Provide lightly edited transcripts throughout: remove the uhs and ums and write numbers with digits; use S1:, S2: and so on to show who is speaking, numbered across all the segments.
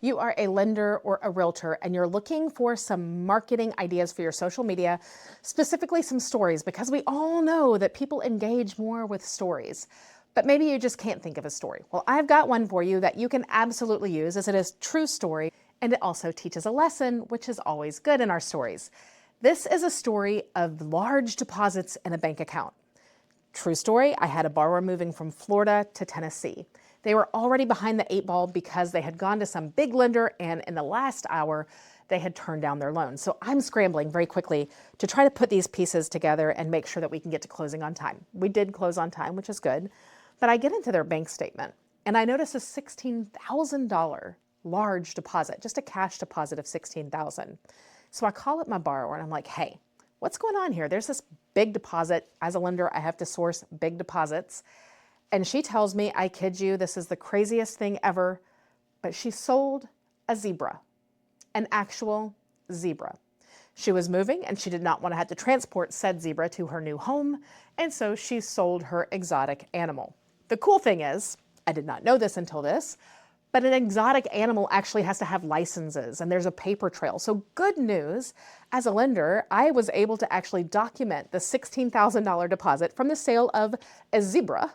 S1: You are a lender or a realtor and you're looking for some marketing ideas for your social media, specifically some stories, because we all know that people engage more with stories. But maybe you just can't think of a story. Well, I've got one for you that you can absolutely use, as it is a true story and it also teaches a lesson, which is always good in our stories. This is a story of large deposits in a bank account. True story, I had a borrower moving from Florida to Tennessee. They were already behind the 8 ball because they had gone to some big lender and in the last hour, they had turned down their loan. So I'm scrambling very quickly to try to put these pieces together and make sure that we can get to closing on time. We did close on time, which is good, but I get into their bank statement and I notice a $16,000 large deposit, just a cash deposit of $16,000. So I call up my borrower and I'm like, hey, what's going on here? There's this big deposit. As a lender, I have to source big deposits. And she tells me, I kid you, this is the craziest thing ever, but she sold a zebra, an actual zebra. She was moving and she did not want to have to transport said zebra to her new home, and so she sold her exotic animal. The cool thing is, I did not know this until this, but an exotic animal actually has to have licenses and there's a paper trail. So good news, as a lender, I was able to actually document the $16,000 deposit from the sale of a zebra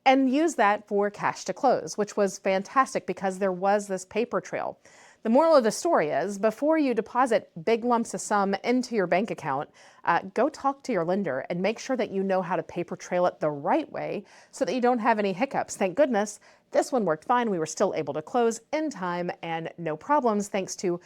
S1: and use that for cash to close, which was fantastic because there was this paper trail. The moral of the story is, before you deposit big lumps of sum into your bank account, go talk to your lender and make sure that you know how to paper trail it the right way so that you don't have any hiccups. Thank goodness, this one worked fine. We were still able to close in time and no problems thanks to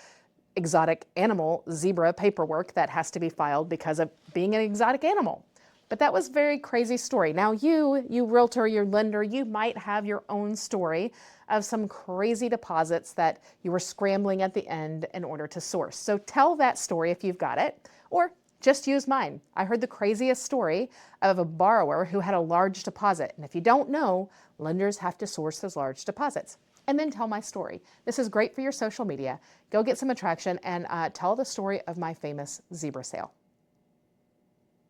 S1: exotic animal zebra paperwork that has to be filed because of being an exotic animal. But that was a very crazy story. Now you realtor, your lender, you might have your own story of some crazy deposits that you were scrambling at the end in order to source. So tell that story if you've got it, or just use mine. I heard the craziest story of a borrower who had a large deposit. And if you don't know, lenders have to source those large deposits. And then tell my story. This is great for your social media. Go get some attraction and tell the story of my famous zebra sale.